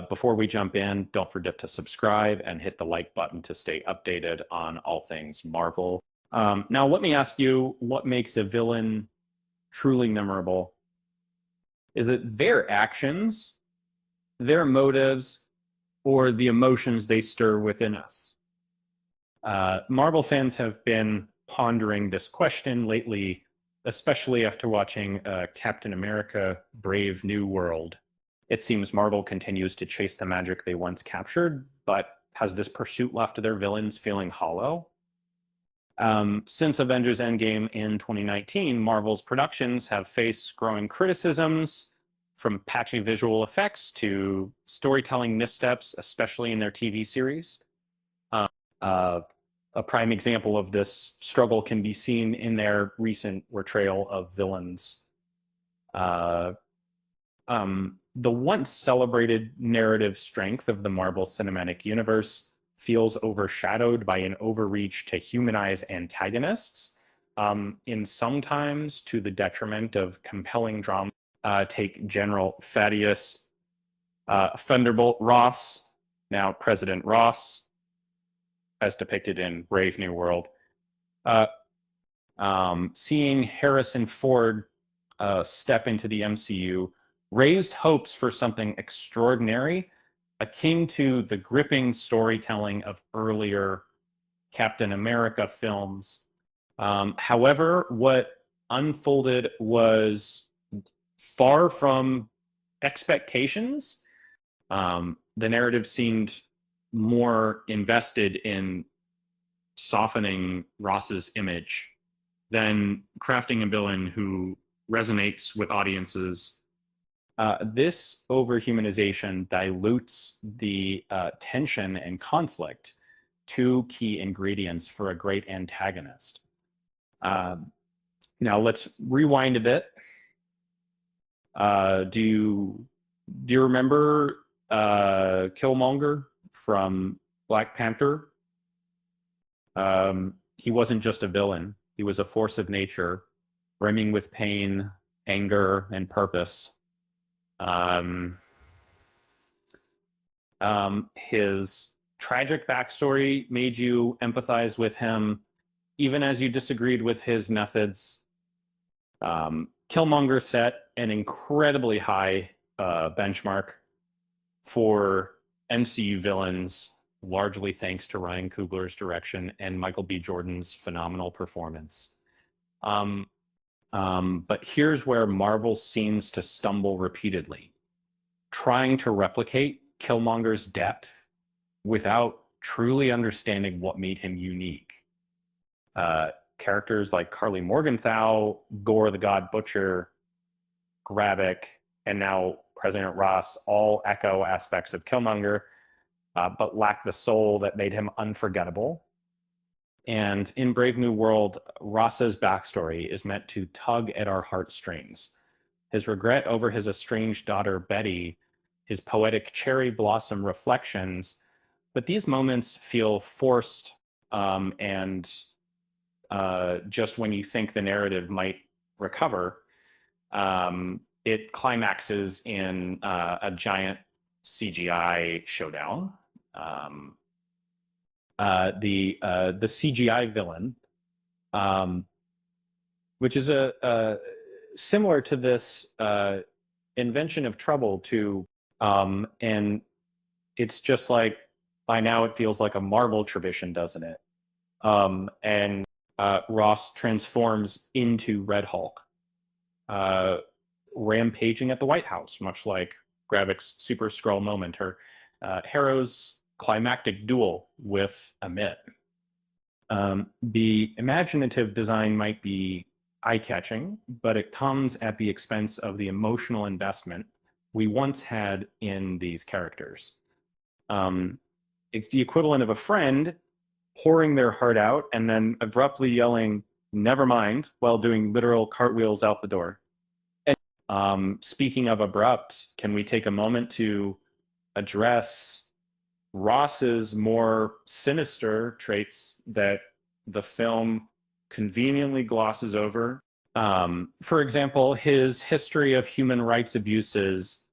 Before we jump in, don't forget to subscribe and hit the like button to stay updated on all things Marvel. Now, let me ask you, what makes a villain truly memorable? Is it their actions, their motives, or the emotions they stir within us? Marvel fans have been pondering this question lately, especially after watching Captain America Brave New World. It seems Marvel continues to chase the magic they once captured, but has this pursuit left their villains feeling hollow? Since Avengers Endgame in 2019, Marvel's productions have faced growing criticisms from patchy visual effects to storytelling missteps, especially in their TV series. Uh, a prime example of this struggle can be seen in their recent portrayal of villains. Uh, the once celebrated narrative strength of the Marvel Cinematic Universe feels overshadowed by an overreach to humanize antagonists, in sometimes to the detriment of compelling drama. Take General Thaddeus Thunderbolt Ross, now President Ross, as depicted in Brave New World. Uh, Seeing Harrison Ford step into the MCU raised hopes for something extraordinary, akin to the gripping storytelling of earlier Captain America films. However, what unfolded was far from expectations. The narrative seemed more invested in softening Ross's image than crafting a villain who resonates with audiences. This overhumanization dilutes the tension and conflict, two key ingredients for a great antagonist. Now let's rewind a bit. Do you remember Killmonger from Black Panther? He wasn't just a villain. He was a force of nature, brimming with pain, anger, and purpose. Um, his tragic backstory made you empathize with him, even as you disagreed with his methods. Killmonger set an incredibly high benchmark for MCU villains, largely thanks to Ryan Coogler's direction and Michael B. Jordan's phenomenal performance. But here's where Marvel seems to stumble repeatedly, trying to replicate Killmonger's depth without truly understanding what made him unique. Characters like Karli Morgenthau, Gore the God Butcher, Gravik, and now President Ross all echo aspects of Killmonger, but lack the soul that made him unforgettable. And in Brave New World, Ross's backstory is meant to tug at our heartstrings. His regret over his estranged daughter, Betty, his poetic cherry blossom reflections, but these moments feel forced, and just when you think the narrative might recover, it climaxes in a giant CGI showdown. The CGI villain, which is a similar to this invention of trouble to, and it's just like by now it feels like a Marvel tradition, doesn't it? And Ross transforms into Red Hulk, rampaging at the White House, much like Gravik's Super Skrull moment, or Harrow's climactic duel with Amit. The imaginative design might be eye-catching, but it comes at the expense of the emotional investment we once had in these characters. It's the equivalent of a friend pouring their heart out and then abruptly yelling, "Never mind," while doing literal cartwheels out the door. And speaking of abrupt, can we take a moment to address Ross's more sinister traits that the film conveniently glosses over? For example, his history of human rights abuses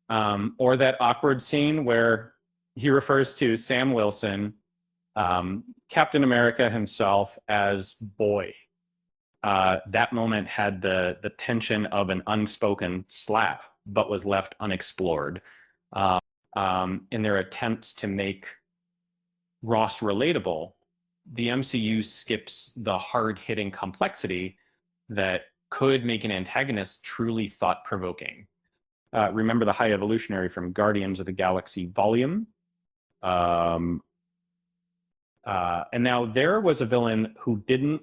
Or that awkward scene where he refers to Sam Wilson, Captain America himself, as boy. That moment had the tension of an unspoken slap, but was left unexplored. In their attempts to make Ross relatable, the MCU skips the hard-hitting complexity that could make an antagonist truly thought-provoking. Remember the High Evolutionary from Guardians of the Galaxy Volume? And now there was a villain who didn't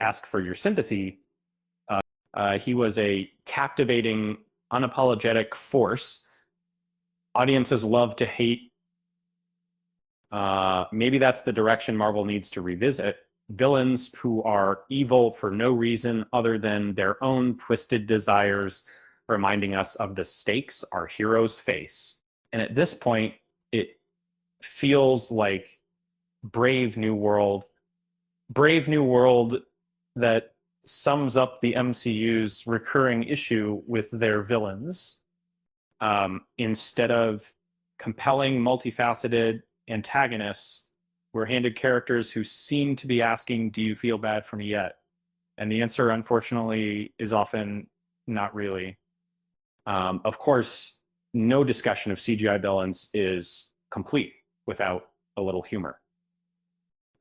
ask for your sympathy. He was a captivating, unapologetic force. Audiences love to hate. Maybe that's the direction Marvel needs to revisit. Villains who are evil for no reason other than their own twisted desires, reminding us of the stakes our heroes face. And at this point, it feels like Brave New World that sums up the MCU's recurring issue with their villains. Instead of compelling, multifaceted antagonists, we're handed characters who seem to be asking, do you feel bad for me yet? And the answer, unfortunately, is often not really. Of course, no discussion of CGI villains is complete without a little humor.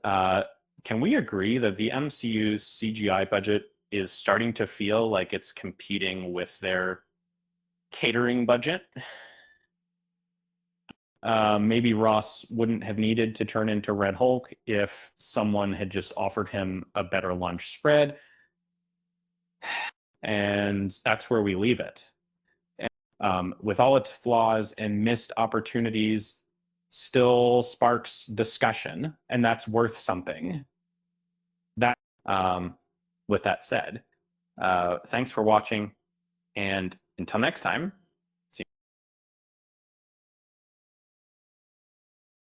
Can we agree that the MCU's CGI budget is starting to feel like it's competing with their catering budget? Maybe Ross wouldn't have needed to turn into Red Hulk if someone had just offered him a better lunch spread. And that's where we leave it. And, with all its flaws and missed opportunities, still sparks discussion, and that's worth something. With that said, thanks for watching, and until next time,